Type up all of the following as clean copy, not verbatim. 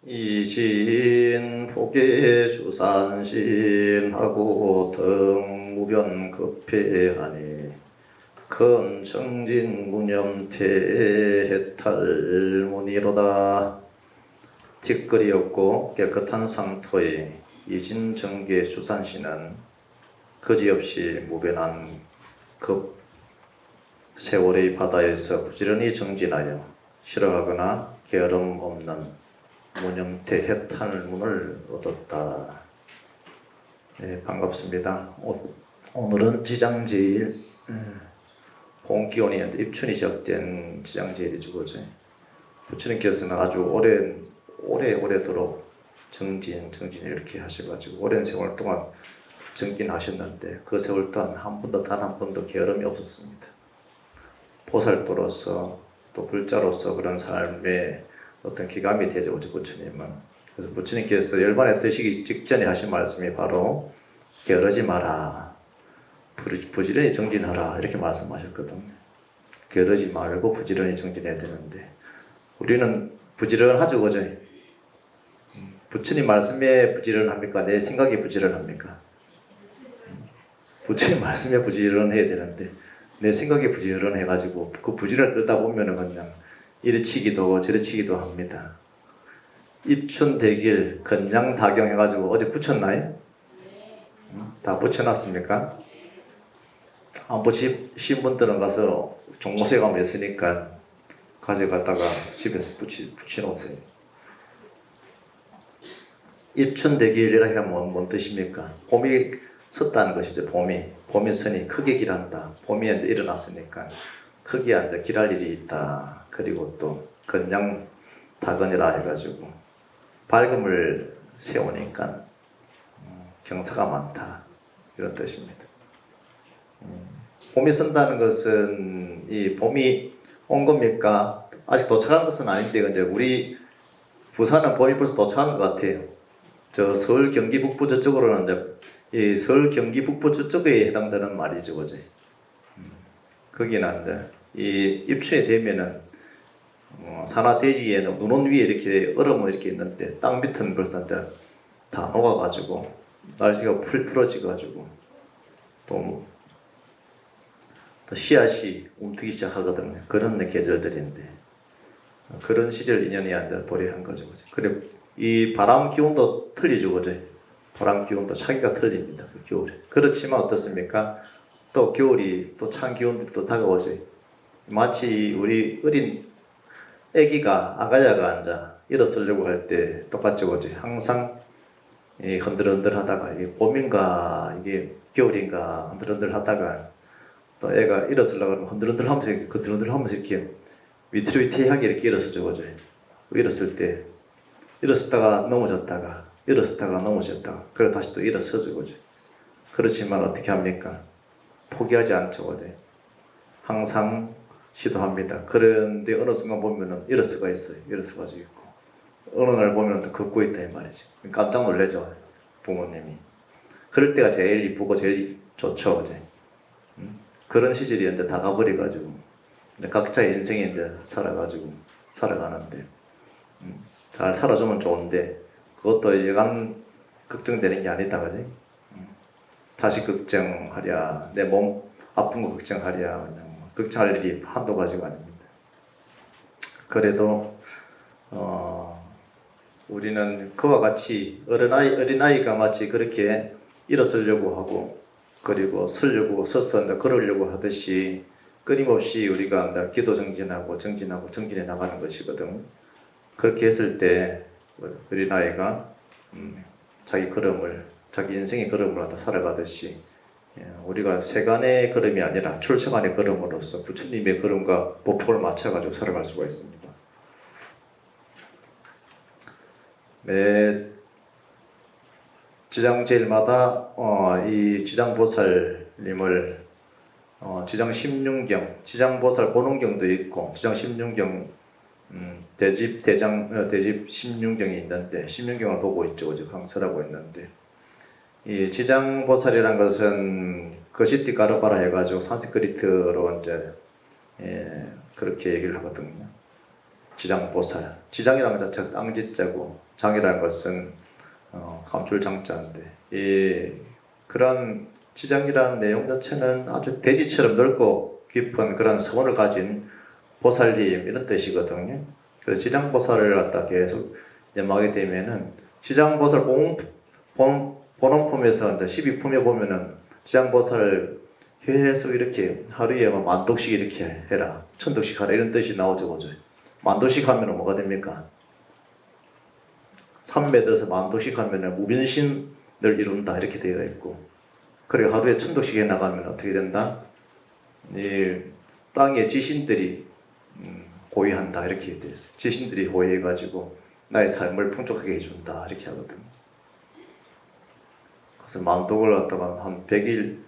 이진 복의 주산신하고 등무변 급회하니 큰 정진 무념태 해탈문이로다. 티끌이 없고 깨끗한 상토의 이진 정계 주산신은 거지없이 무변한 급 세월의 바다에서 부지런히 정진하여 싫어하거나 게으름 없는 무념태 해탈문을 얻었다. 네, 반갑습니다. 오늘은 지장제일 봄기온이 입춘이 시작된 지장제일이 주거죠. 부처님께서는 아주 오래도록 정진 이렇게 하셔가지고 오랜 세월 동안 정진하셨는데 그 세월 동안 단 한 번도 게으름이 없었습니다. 보살도로서 또 불자로서 그런 삶에 어떤 기감이 되죠, 부처님은. 그래서 부처님께서 열반에 드시기 직전에 하신 말씀이 바로 게으르지 마라, 부지런히 정진하라 이렇게 말씀하셨거든요. 게으르지 말고 부지런히 정진해야 되는데 우리는 부지런하죠, 그죠? 부처님 말씀에 부지런합니까? 내 생각이 부지런합니까? 부처님 말씀에 부지런해야 되는데 내 생각이 부지런해가지고 그 부지런을 뜨다 보면은 그냥 이르치기도 하고 저르치기도 합니다. 입춘대길 건양다경 해가지고 어제 붙였나요? 다 붙여놨습니까? 안 붙이신 분들은 가서 종무소에 가면 있으니까 가져갔다가 집에서 붙여놓으세요. 입춘대길이라 하면 뭔 뜻입니까? 봄이 섰다는 것이죠. 봄이 서니 크게 길한다. 봄이 이제 일어났으니까 크게 이제 길할 일이 있다. 그리고 또 건양다건이라 해가지고 밝음을 세우니까 경사가 많다 이런 뜻입니다. 봄이 선다는 것은 이 봄이 온 겁니까? 아직 도착한 것은 아닌데 이제 우리 부산은 봄이 벌써 도착한 것 같아요. 저 서울 경기 북부 저쪽으로는 이제 이 서울 경기 북부 저쪽에 해당되는 말이죠, 그죠? 거기는 이제 이 입춘이 되면은 산하 대지에 눈온 위에 이렇게 얼음은 이렇게 있는데 땅 밑은 벌써 이제 다 녹아가지고 날씨가 풀어지가지고 또 씨앗이 움트기 시작하거든요. 그런 계절들인데 그런 시절 인연이 이제 도래한 거죠, 그죠? 그리고 이 바람 기온도 틀리죠, 그죠? 바람 기온도 차기가 틀립니다, 그 겨울에. 그렇지만 어떻습니까? 또 겨울이 또 찬 기온들이 또 다가오죠. 마치 우리 어린 아가야가 앉아 일어서려고 할 때 똑같죠, 그죠? 항상 흔들흔들하다가 이게 봄인가 이게 겨울인가 흔들흔들하다가 또 애가 일어서려고 하면 흔들흔들하면서 이렇게 위태위태하게 이렇게 일어서죠, 그죠? 일었을 때 일어섰다가 넘어졌다가 그래 다시 또 일어서죠, 그죠? 그렇지만 어떻게 합니까? 포기하지 않죠, 그죠? 항상 시도합니다. 그런데 어느 순간 보면은 일어서가 있어요. 일어서가지고 있고 어느 날 보면 또 걷고 있다 이 말이죠. 깜짝 놀라죠, 부모님이. 그럴 때가 제일 이쁘고 제일 좋죠, 그죠? 그런 시절이 이제 다 가버려가지고 이제 각자의 인생에 이제 살아가는데 잘 살아주면 좋은데 그것도 여간 걱정되는 게 아니다, 그지? 자식 걱정하랴, 내 몸 아픈 거 걱정하랴, 그냥 걱정할 일이 한두 가지가 아닙니다. 그래도 우리는 그와 같이 어린아이가 마치 그렇게 일어서려고 하고 그리고 서서 이제 걸으려고 하듯이 끊임없이 우리가 이제 기도 정진해 나가는 것이거든. 그렇게 했을 때 어린아이가 자기 인생의 걸음을 갖다 살아가듯이 우리가 세간의 걸음이 아니라 출생안의 걸음으로서 부처님의 걸음과 보폭을 맞춰가지고 살아갈 수가 있습니다. 매 지장제일마다 이 지장보살님을 지장 16경, 지장보살 보능경도 있고 지장 16경 대집 16경이 있는데 16경을 보고 있죠, 강설하고 있는데 이 지장보살이란 것은 거시티 가르바라 해가지고 산스크리트로 이제 그렇게 얘기를 하거든요. 지장보살. 지장이라는 자체가 땅지자고 장이라는 것은 감출장자인데 그런 지장이라는 내용 자체는 아주 대지처럼 넓고 깊은 그런 서원을 가진 보살님 이런 뜻이거든요. 그래서 지장보살을 갖다 계속 염하게 되면은 지장보살 본원품에서 이제 12품에 보면은 지장보살을 계속 이렇게 하루에 만독씩 이렇게 해라, 천독씩 하라 이런 뜻이 나오죠, 그죠? 만독씩 하면은 뭐가 됩니까? 삼매 들어서 만독씩 하면은 무변신을 이룬다 이렇게 되어 있고, 그리고 하루에 천독씩 해 나가면 어떻게 된다? 이 땅의 지신들이 호위한다 이렇게 되어 있어요. 지신들이 호위해가지고 나의 삶을 풍족하게 해준다 이렇게 하거든요. 그래서 만독을 갖다가 한 100일,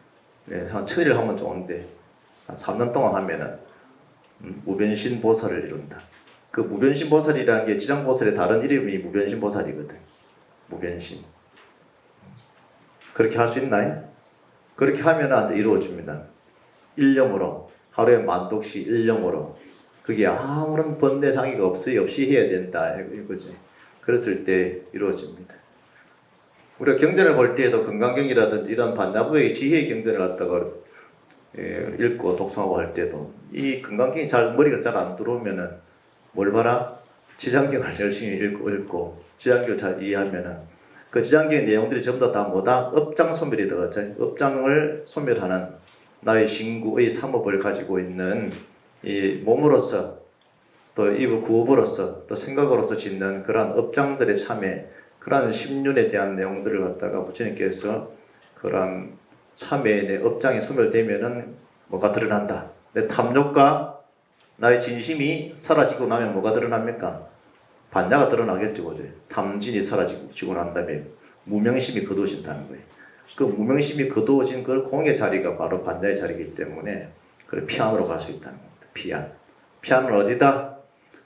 한 1000일 하면 좋은데 한 3년 동안 하면은 무변신 보살을 이룬다. 그 무변신 보살이라는 게 지장보살의 다른 이름이 무변신 보살이거든. 무변신. 그렇게 할 수 있나요? 그렇게 하면 이제 이루어집니다. 일념으로 하루에 만독씩 일념으로 그게 아무런 번뇌 장애가 없이 해야 된다 이거지. 그랬을 때 이루어집니다. 우리가 경전을 볼 때에도 건강경이라든지 이런 반야부의 지혜의 경전을 갖다가 읽고 독송하고 할 때도 이 건강경이 머리가 잘 안 들어오면은 뭘 봐라? 지장경을 열심히 읽고 지장경을 잘 이해하면은 그 지장경의 내용들이 전부 다 뭐다? 업장 소멸이 되겠죠. 업장을 소멸하는 나의 신구의 삼업을 가지고 있는 이 몸으로서 또 이부 구업으로서 또 생각으로서 짓는 그러한 업장들의 참회, 그러한 심륜에 대한 내용들을 갖다가 부처님께서 그러한 참회의 내 업장이 소멸되면은 뭐가 드러난다? 내 탐욕과 나의 진심이 사라지고 나면 뭐가 드러납니까? 반야가 드러나겠죠, 그죠? 탐진이 사라지고 난 다음에 무명심이 거두어진다는 거예요. 그 무명심이 거두어진 그 공의 자리가 바로 반야의 자리이기 때문에 그 피안으로 갈 수 있다는 겁니다. 피안. 피안은 어디다?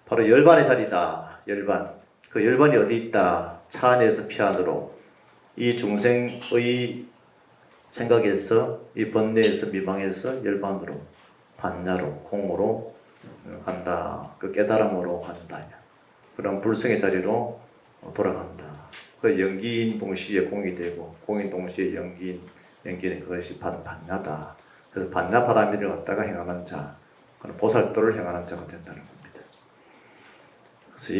바로 열반의 자리다. 열반. 그 열반이 어디 있다? 차 안에서 피안으로 이 중생의 생각에서 이 번뇌에서 미망에서 열반으로 반야로 공으로 간다. 그 깨달음으로 간다. 그런 불성의 자리로 돌아간다. 그 연기인 동시에 공이 되고 공인 동시에 연기는 그것이 반야다. 그래서 반야 바라미를 갖다가 행하는 자, 그런 보살도를 행하는 자가 된다는 겁니다. 그래서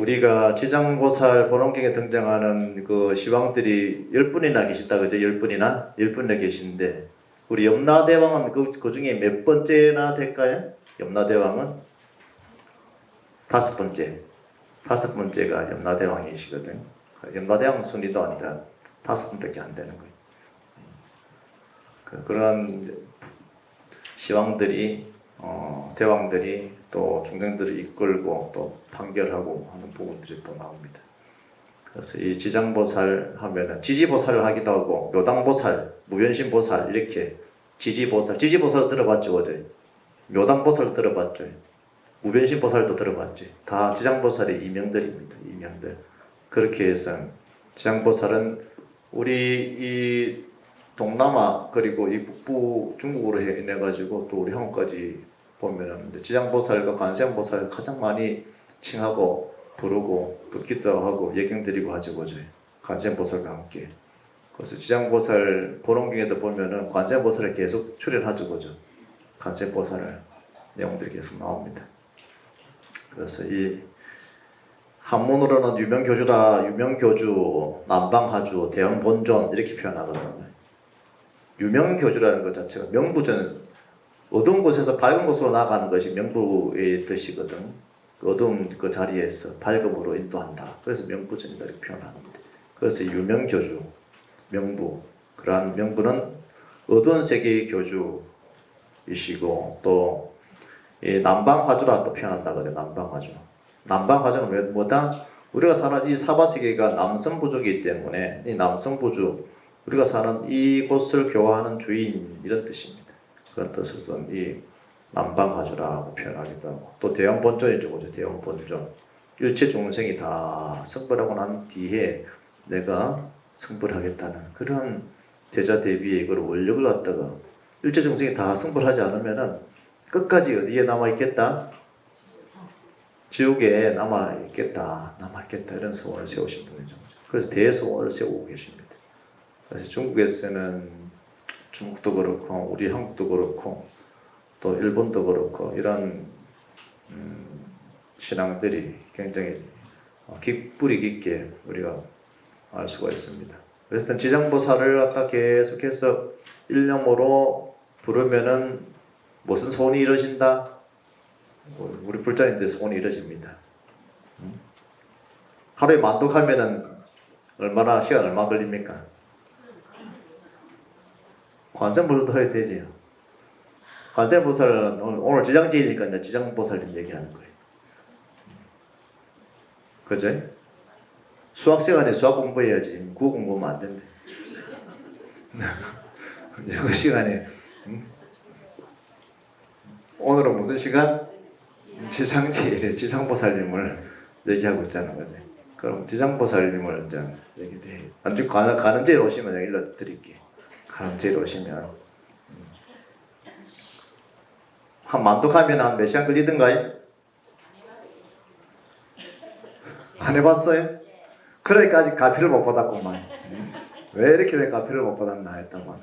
우리가 지장보살 본원경에 등장하는 그 시왕들이 10분이나 계시다, 그죠? 10분이나 계신데 우리 염라대왕은 그 중에 몇 번째나 될까요? 염라대왕은 5번째가 염라대왕이시거든요. 염라대왕 순위도 완전 5분밖에 안 되는 거예요. 그런 시왕들이 대왕들이 또 중생들을 이끌고 또 판결하고 하는 부분들이 또 나옵니다. 그래서 이 지장보살 하면은 지지보살을 하기도 하고 묘당보살, 무변신보살 이렇게 지지보살 들어봤죠, 어제? 묘당보살 들어봤죠. 무변신보살도 들어봤죠. 다 지장보살의 이명들입니다. 이명들. 그렇게 해서 지장보살은 우리 이 동남아 그리고 이 북부 중국으로 인해 가지고 또 우리 한국까지 보면은 지장보살과 관세음보살을 가장 많이 칭하고 부르고 또 기도하고 예경드리고 하죠, 그죠? 관세음보살과 함께. 그래서 지장보살 본원경에도 보면은 관세음보살을 계속 출연하죠, 그죠? 관세음보살을 내용들이 계속 나옵니다. 그래서 이 한문으로는 유명교주다, 유명교주, 남방하주, 대형본존 이렇게 표현하거든요. 유명교주라는 것 자체가 명부전, 어두운 곳에서 밝은 곳으로 나가는 것이 명부의 뜻이거든. 어두운 그 자리에서 밝음으로 인도한다. 그래서 명부전이다 이렇게 표현합니다. 그래서 유명교주, 명부, 그러한 명부는 어두운 세계의 교주이시고 또 이 남방화주라 또 표현한다 그래요. 남방화주. 남방화주는 뭐다? 우리가 사는 이 사바세계가 남성부주이기 때문에 이 남성부주, 우리가 사는 이곳을 교화하는 주인 이런 뜻입니다. 그런 뜻에서 이 남방화주라고 표현하기도 하고 또 대형본존이죠, 그죠? 대형본존. 일체 중생이 다 성불하고 난 뒤에 내가 성불하겠다는 그런 대자 대비의 이걸 원력을 갖다가 일체 중생이 다 성불하지 않으면은 끝까지 어디에 남아 있겠다? 지옥에 남아있겠다 이런 소원을 세우신 분이죠. 그래서 대소원을 세우고 계십니다. 그래서 중국에서는 중국도 그렇고 우리 한국도 그렇고 또 일본도 그렇고 이런 신앙들이 굉장히 뿌리 깊게 우리가 알 수가 있습니다. 그래서 지장보살을 갖다 계속해서 일념으로 부르면은 무슨 소원이 이루어진다? 우리 불자인데 소원이 이루어집니다. 하루에 만독하면은 시간 얼마 걸립니까? 관세음보살도 해야 되지요. 관세음보살은 오늘 지장제일이니까 이제 지장보살님 얘기하는 거예요. 그죠? 수학 시간에 수학 공부해야지. 국어 공부하면 안 된대. 영어 시간에 오늘은 무슨 시간? 지장제일에 지장보살님을 얘기하고 있잖아요. 그죠? 그럼 지장보살님을 이제 얘기해. 안주 가늠제일 오시면 내가 일러드릴게. 가늠제일 오시면 한 만독하면 한 몇 시간 걸리던가요? 안 해봤어요? 그러니까 아직 가피를 못 받았구만. 왜 이렇게 가피를 못 받았나 했다만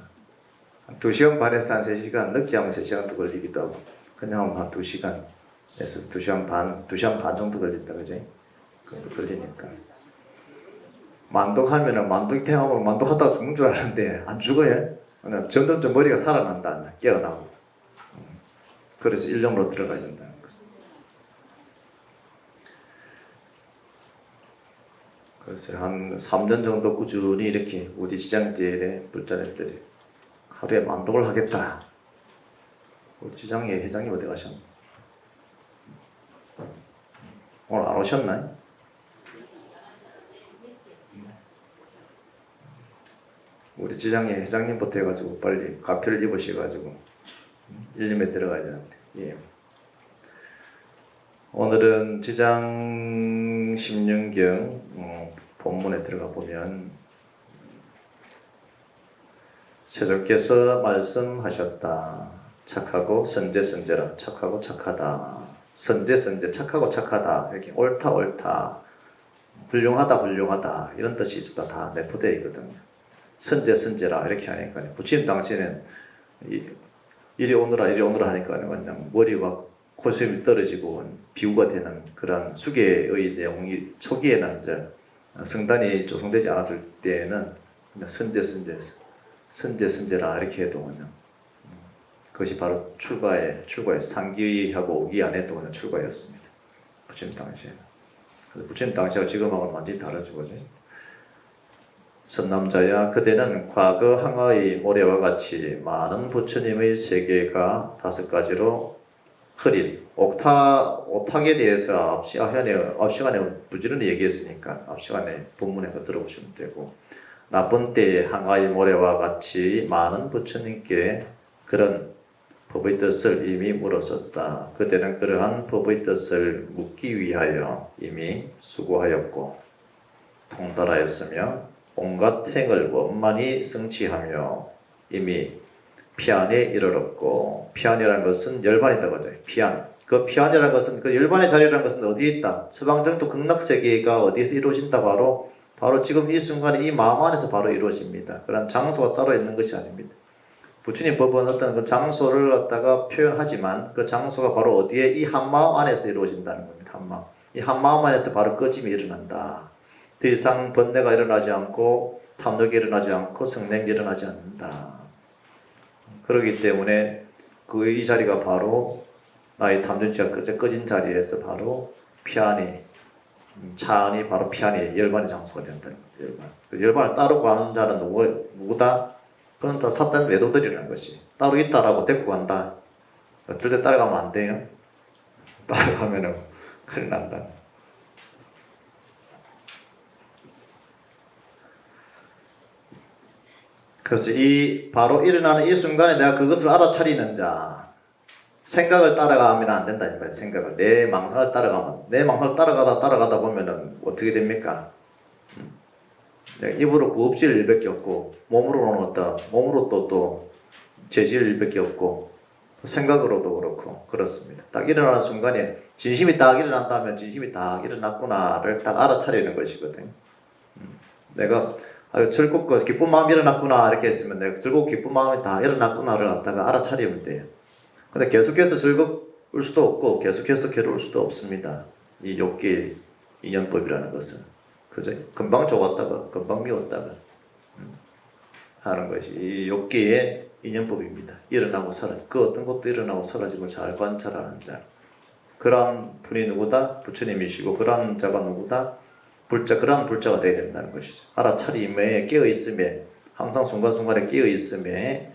한 2시간 반에서 한 3시간, 늦게 하면 3시간도 걸리기도 하고 그냥 하면 한 2시간에서 2시간 반 정도 걸린다 그지? 그것도 걸리니까 만독하면은 만독하면 만독하다가 죽는 줄 알았는데 안 죽어요. 그냥 점점점 머리가 살아난다, 깨어나고. 그래서 일념으로 들어가야 된다는 거. 그래서 한 3년 정도 꾸준히 이렇게 우리 지장제일의 불자들이 하루에 만독을 하겠다. 우리 지장의 회장님 어디 가셨나? 오늘 안 오셨나요? 우리 지장의 회장님부터 해가지고 빨리 가피를 입으셔가지고 일념에 들어가야 되는데. 예. 오늘은 지장 십륜경 본문에 들어가 보면 세존께서 말씀하셨다. 착하고 선제선제라. 착하고 착하다. 선제선제. 착하고 착하다. 이렇게 옳다 훌륭하다 이런 뜻이 다 내포되어 있거든요. 선제선제라 이렇게 하니까 부처님 당시에는 이리 오너라 하니까 그냥 머리가 코수염이 떨어지고 비구가 되는 그런 수계의 내용이 초기에는 이제 성단이 조성되지 않았을 때에는 그냥 선제라 이렇게 해도 그냥 그것이 바로 출가의 상기하고 오기 안에도 그냥 출가였습니다. 부처님 당시에는. 부처님 당시하고 지금하고는 완전히 다르죠, 그죠? 선남자야, 그대는 과거 항아의 모래와 같이 많은 부처님의 세계가 5가지로 흐린 옥탁에 대해서 앞 시간에 부지런히 얘기했으니까 앞 시간에 본문에 들어보시면 되고, 나쁜 때의 항아의 모래와 같이 많은 부처님께 그런 법의 뜻을 이미 물었었다. 그대는 그러한 법의 뜻을 묻기 위하여 이미 수고하였고 통달하였으며 온갖 행을 원만히 성취하며 이미 피안에 이르렀고, 피안이라는 것은 열반이다 그죠. 피안. 그 피안이라는 것은 그 열반의 자리라는 것은 어디에 있다? 서방정토 극락세계가 어디에서 이루어진다? 바로 지금 이 순간에 이 마음 안에서 바로 이루어집니다. 그런 장소가 따로 있는 것이 아닙니다. 부처님 법은 어떤 그 장소를 갖다가 표현하지만 그 장소가 바로 어디에 이 한마음 안에서 이루어진다는 겁니다. 한마음. 이 한마음 안에서 바로 꺼짐이 일어난다. 더 이상 번뇌가 일어나지 않고 탐욕이 일어나지 않고 성냉이 일어나지 않는다. 그렇기 때문에 이 자리가 바로 나의 탐욕지가 꺼진 자리에서 바로 피안이 차안이 바로 피안이 열반의 장소가 된다는 거죠. 열반을 따르고 가는 자는 누구다? 그건 다 삿단 외도들이라는 것이. 따로 있다라고 데리고 간다. 절대 따라가면 안 돼요. 따라가면은 큰일 난다. 그래서 바로 일어나는 이 순간에 내가 그것을 알아차리는 자, 생각을 따라가면 안 된다. 이 말이에요. 생각을. 내 망상을 따라가다 보면은 어떻게 됩니까? 입으로 구업질 일밖에 없고, 몸으로는 몸으로 또 재질 일밖에 없고, 생각으로도 그렇고 그렇습니다. 딱 일어나는 순간에 진심이 딱 일어난다면 진심이 딱 일어났구나를 딱 알아차리는 것이거든요. 내가 즐겁고 기쁜 마음이 일어났구나 이렇게 했으면 내가 즐겁고 기쁜 마음이 다 일어났구나를 갖다가 알아차리면 돼요. 근데 계속해서 즐거울 수도 없고 계속해서 괴로울 수도 없습니다. 이 욥기의 인연법이라는 것은 그죠? 금방 좋았다가 금방 미웠다가 하는 것이 이 욥기의 인연법입니다. 일어나고 사라지고 그 어떤 것도 일어나고 사라지고 잘 관찰하는 자. 그러한 분이 누구다? 부처님이시고 그러한 자가 누구다? 그러한 불자가 되어야 된다는 것이죠. 알아차림에 깨어있음에 항상 순간순간에 깨어있음에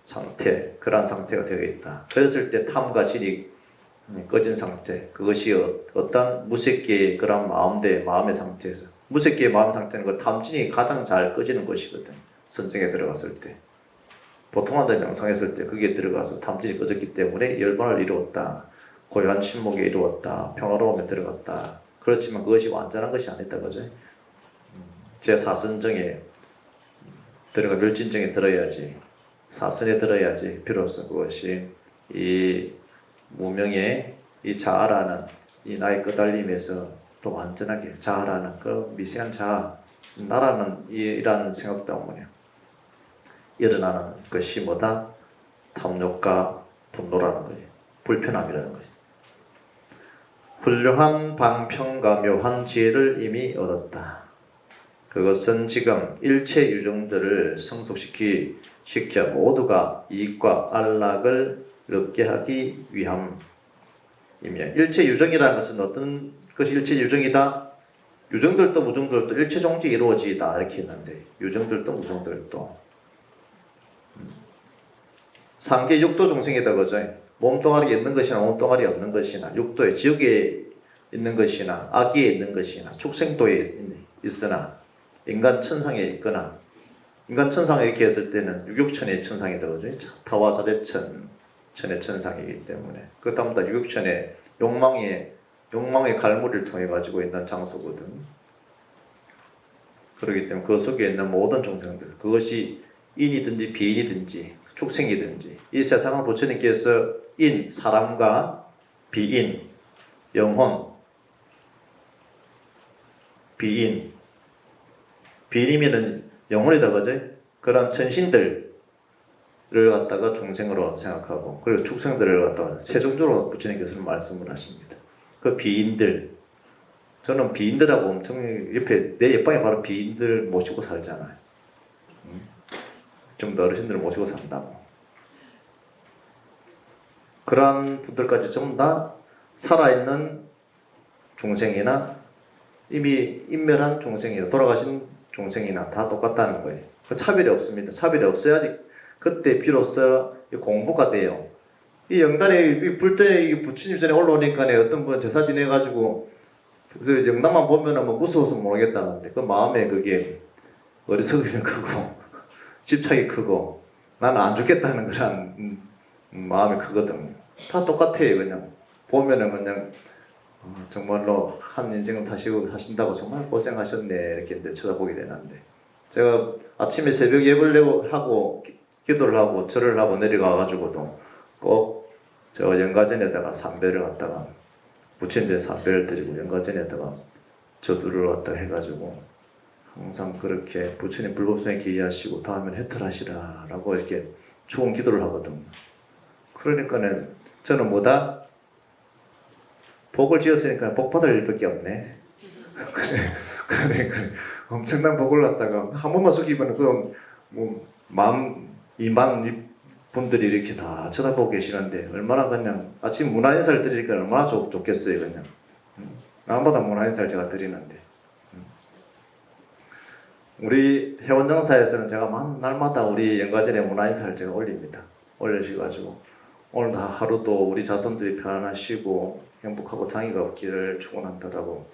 상태, 그러한 상태가 되어 있다. 그랬을 때 탐과 진이 꺼진 상태, 그것이 어떤 무색기의 그런 마음의 상태에서 무색기의 마음 상태는 그 탐진이 가장 잘 꺼지는 것이거든. 선정에 들어갔을 때 보통 한자 명상했을 때 그게 들어가서 탐진이 꺼졌기 때문에 열반을 이루었다. 고요한 침묵에 이루었다. 평화로움에 들어갔다. 그렇지만 그것이 완전한 것이 아니다. 그죠? 제4선정에 들어가 멸진정에 들어야지 사선에 들어야지 비로소 그것이 이 무명의 이 자아라는 이 나의 끄달림에서 또 완전하게 자아라는 그 미세한 자아 나라는 이라는 생각 때문에 일어나는 것이 뭐다? 탐욕과 분노라는 거예요. 불편함이라는 거예요. 훌륭한 방편과 묘한 지혜를 이미 얻었다. 그것은 지금 일체 유정들을 성숙시켜 모두가 이익과 안락을 얻게 하기 위함이며 일체 유정이라는 것은 어떤 것이 일체 유정이다? 유정들도 무정들도 일체 종지 이루어지다 이렇게 했는데 유정들도 무정들도 상계 육도 종생이다 그죠? 몸뚱아리 있는 것이나 몸뚱아리 없는 것이나 육도에 지옥에 있는 것이나 악기에 있는 것이나 축생도에 있으나 인간 천상에 있거나 인간 천상에 이렇게 했을 때는 유육천의 천상이다 그죠? 타와 자재천 천의 천상이기 때문에 그 다음 다 유육천의 욕망의 갈무리를 통해 가지고 있는 장소거든. 그렇기 때문에 그 속에 있는 모든众生들 그것이 인이든지 비인이든지 축생이든지 이 세상은 부처님께서 인, 사람과 비인, 영혼, 비인, 비인이면은 영혼이다 그죠? 그런 천신들을 갖다가 중생으로 생각하고 그리고 축생들을 갖다가 세 종류로 부처님께서는 말씀을 하십니다. 그 비인들 저는 비인들하고 엄청 옆에 내 옆방에 바로 비인들 모시고 살잖아요. 좀 더 어르신들을 모시고 산다고. 그러한 분들까지 전부 다 살아있는 중생이나 이미 인멸한 중생이나 돌아가신 중생이나 다 똑같다는 거예요. 그 차별이 없습니다. 차별이 없어야지 그때 비로소 공부가 돼요. 이 영단에 불때 부처님 전에 올라오니까 어떤 분 제사 지내가지고 그 영단만 보면은 뭐 무서워서 모르겠다는데 그 마음에 그게 어리석음이 크고 집착이 크고 나는 안 죽겠다는 그런 마음이 크거든. 다 똑같아요. 그냥 보면은 그냥 정말로 한 인생을 사신다고 정말 고생하셨네 이렇게 이제 쳐다보게 되는데 제가 아침에 새벽 예불 하고 기도를 하고 절을 하고 내려가가지고도 꼭 저 연가전에다가 삼배를 갖다가 부처님께 삼배를 드리고 연가전에다가 저두를 갖다가 해가지고 항상 그렇게 부처님 불법성에 기이하시고 다음엔 해탈하시라라고 이렇게 좋은 기도를 하거든. 그러니까는 저는 뭐다? 복을 지었으니까 복 받을 일밖에 없네. 그러니까 엄청난 복을 갖다가 한 번만 숙이면 그 뭐 마음 이만 분들이 이렇게 다 쳐다보고 계시는데 얼마나 그냥 아침 문화 인사를 드리니까 얼마나 좋겠어요 그냥. 남보다 문화 인사를 제가 드리는데 우리 회원정사에서는 제가 날마다 우리 연가전에 문화 인사를 제가 올립니다. 올려주셔가지고 오늘도 하루도 우리 자손들이 편안하시고 행복하고 장애가 없기를 축원한다라고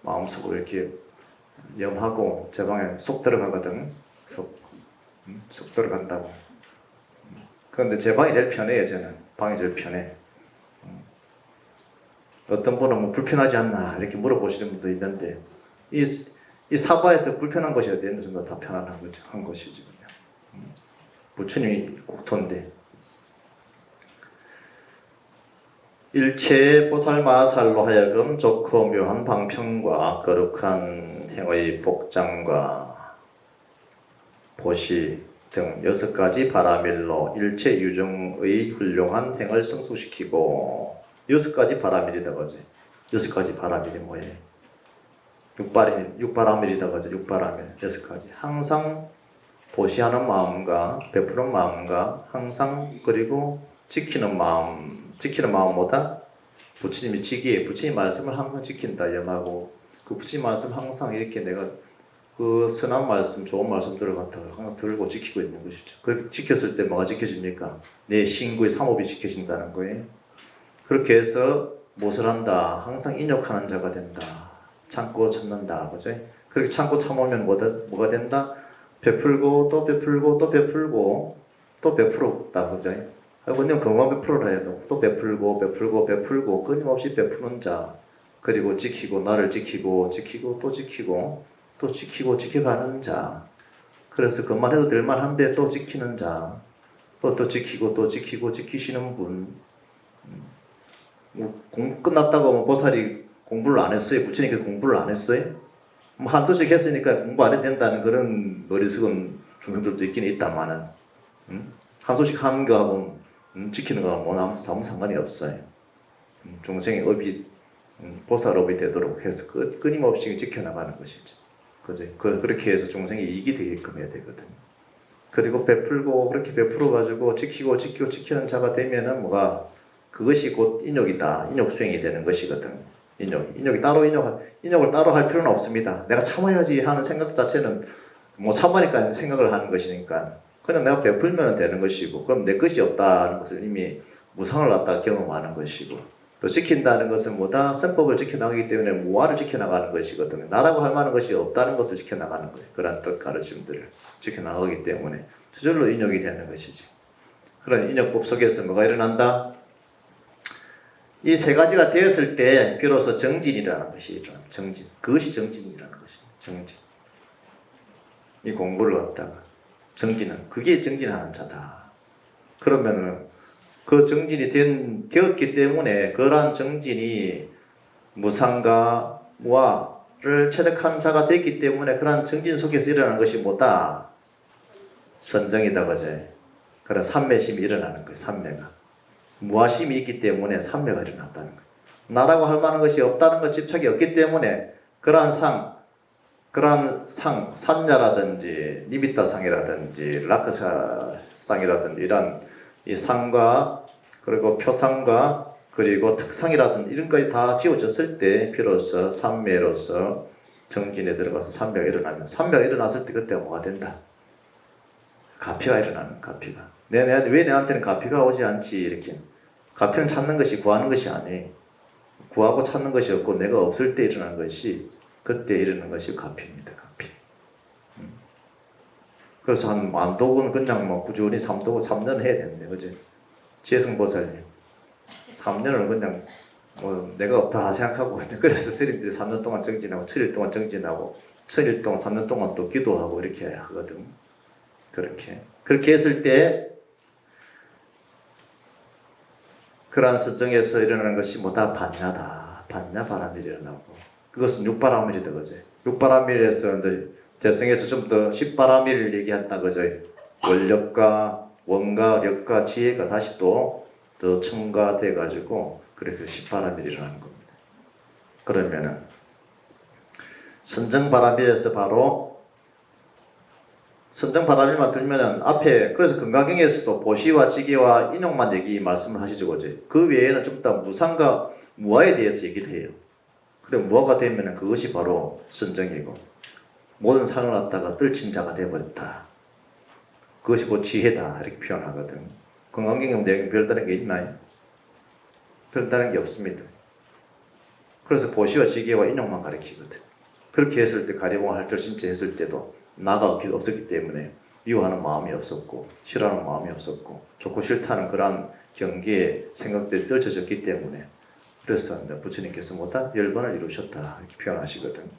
마음속으로 이렇게 염하고 제 방에 쏙 들어가거든. 쏙 들어간다고. 그런데 제 방이 제일 편해요. 저는 방이 제일 편해. 어떤 분은 뭐 불편하지 않나 이렇게 물어보시는 분도 있는데 이 사바에서 불편한 것이 어디 있는지 전부 다 편안한 거죠. 한 것이지 그냥. 부처님이 국토인데 일체 보살마살로 하여금 좋고 묘한 방편과 거룩한 행의 복장과 보시 등 6가지 바라밀로 일체 유중의 훌륭한 행을 성숙시키고 6가지 바라밀이다 그지. 6가지 바라밀이 뭐예요? 육바라밀이다 그지. 육바라밀 6가지. 항상 보시하는 마음과 베푸는 마음과 항상 그리고 지키는 마음보다 부처님이 지기에 부처님 말씀을 항상 지킨다 염하고 그 부처님 말씀 항상 이렇게 내가 그 선한 말씀, 좋은 말씀들을 갖다가 항상 들고 지키고 있는 것이죠. 그렇게 지켰을 때 뭐가 지켜집니까? 내 신구의 삼업이 지켜진다는 거예요. 그렇게 해서 무엇을 한다? 항상 인욕하는 자가 된다. 참고 참는다. 그죠? 그렇게 참고 참으면 뭐가 된다? 베풀고 또 베풀고 또 베풀고 또 베풀었다. 그죠? 그냥 그만 베풀어라 해도 또 베풀고 끊임없이 베푸는 자. 그리고 지키고 나를 지키고 또 지키고 또 지키고 지켜가는 자. 그래서 그만 해도 될만한데 또 지키는 자. 또 지키고 또 지키고 지키시는 분. 공부 끝났다고 하면 보살이 공부를 안 했어요. 부처님께서 공부를 안 했어요. 한 소식 했으니까 공부 안 해도 된다는 그런 어리석은 중생들도 있긴 있다마는 한 소식 하는 거하고 지키는 거하고 아무 상관이 없어요. 중생의 업이 보살 업이 되도록 해서 끊임없이 지켜나가는 것이죠. 그죠? 그렇게 해서 중생이 이익이 되게끔 해야 되거든요. 그리고 베풀고 그렇게 베풀어가지고 지키는 자가 되면은 뭐가 그것이 곧 인욕이다. 인욕 수행이 되는 것이거든. 인욕을 따로 할 필요는 없습니다. 내가 참아야지 하는 생각 자체는 뭐 참으니까 생각을 하는 것이니까 그냥 내가 베풀면 되는 것이고 그럼 내 것이 없다는 것을 이미 무상을 갖다 경험하는 것이고 또 지킨다는 것은 뭐다? 선법을 지켜나가기 때문에 무아를 지켜나가는 것이거든요. 나라고 할 만한 것이 없다는 것을 지켜나가는 거예요. 그런 뜻 가르침들을 지켜나가기 때문에 저절로 인욕이 되는 것이지. 그런 인욕법 속에서 뭐가 일어난다? 이 세 가지가 되었을 때 비로소 정진이라는 것이 일어납니다. 정진. 그것이 정진이라는 것입니다. 정진. 이 공부를 갖다가 정진은 그게 정진하는 자다. 그러면은 그 정진이 되었기 때문에 그러한 정진이 무상과 무아를 체득한 자가 됐기 때문에 그러한 정진 속에서 일어나는 것이 뭐다? 선정이다 그제. 그런 삼매심이 일어나는 거예요. 삼매가. 무아심이 있기 때문에 삼매가 일어났다는 거예요. 나라고 할 만한 것이 없다는 것 집착이 없기 때문에 그러한 산야라든지 니미따상이라든지 라크사상이라든지 이런 이 상과 그리고 표상과 그리고 특상이라든지 이런 것이 다 지워졌을 때 비로소 삼매로서 정진에 들어가서 삼매가 일어나면 삼매가 일어났을 때 그때가 뭐가 된다? 가피가 일어나는 가피가. 왜 내한테는 가피가 오지 않지 이렇게. 가피는 찾는 것이 구하는 것이 아니에요. 구하고 찾는 것이 없고 내가 없을 때 일어나는 것이 그때 일어나는 것이 가피입니다. 가피. 그래서 한 만독은 그냥 뭐 꾸준히 삼독 3년 해야 되는데 그지? 지혜성보살님 3년을 그냥 뭐 내가 없다 생각하고 그래서 스님들이 3년 동안 정진하고 7일 동안 정진하고 7일 동안 3년 동안 또 기도하고 이렇게 하거든. 그렇게 했을 때 그러한 선정에서 일어나는 것이 뭐다? 반야다. 반야 바람이 일어나고 그것은 육바라밀이다 그지? 육바라밀에서 이제 대승에서 좀 더 십바라밀을 얘기한다 그죠? 원력과 원과 력과 지혜가 다시 또 첨가돼 가지고 그래서 십바라밀이 일어나는 겁니다. 그러면은 선정바라밀에서 바로 선정바라밀만 들면은 앞에 그래서 금강경에서도 보시와 지기와 인욕만 말씀을 하시죠 그죠? 그 외에는 좀 더 무상과 무아에 대해서 얘기를 해요. 그래 무아가 되면은 그것이 바로 선정이고 모든 상을 갖다가 떨친 자가 되어버렸다. 그것이 곧 지혜다 이렇게 표현하거든. 금강경에 내용 별다른 게 있나요? 별다른 게 없습니다. 그래서 보시와 지기와 인욕만 가리키거든. 그렇게 했을 때 가리봉 할절신체 했을 때도 나가 없었기 때문에 미워하는 마음이 없었고 싫어하는 마음이 없었고 좋고 싫다는 그러한 경계의 생각들이 떨쳐졌기 때문에 그래서 부처님께서 뭐다? 열반을 이루셨다 이렇게 표현하시거든.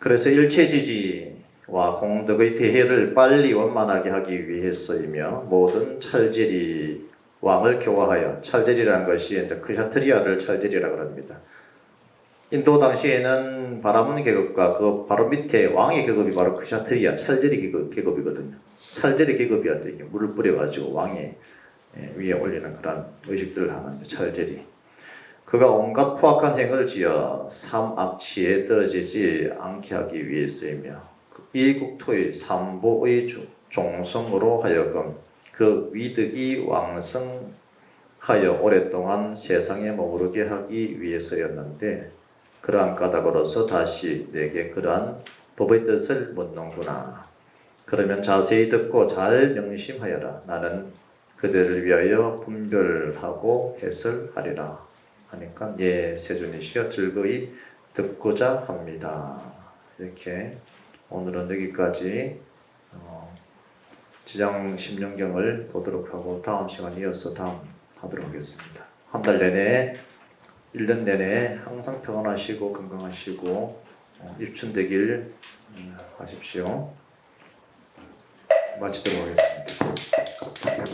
그래서 일체지지와 공덕의 대해를 빨리 원만하게 하기 위해서이며 모든 찰제리 왕을 교화하여 찰제리라는 것이 이제 크샤트리아를 찰제리라고 합니다. 인도 당시에는 바라문 계급과 그 바로 밑에 왕의 계급이 바로 크샤트리아 찰제리 계급이거든요. 찰제리 계급이 이렇게 물을 뿌려가지고 왕의 위에 올리는 그런 의식들을 하는 찰제리. 그가 온갖 포악한 행을 지어 삼악치에 떨어지지 않게 하기 위해서이며 이 국토의 삼보의 종성으로 하여금 그 위득이 왕성하여 오랫동안 세상에 머무르게 하기 위해서였는데 그러한 까닭으로서 다시 내게 그러한 법의 뜻을 묻는구나. 그러면 자세히 듣고 잘 명심하여라. 나는 그들을 위하여 분별하고 해설하리라. 하니까 예 세존이시여 즐거이 듣고자 합니다. 이렇게 오늘은 여기까지 지장 심령경을 보도록 하고 다음 시간 이어서 다음 하도록 하겠습니다. 한 달 내내 1년 내내 항상 평안하시고 건강하시고 입춘되길 하십시오. 마치도록 하겠습니다.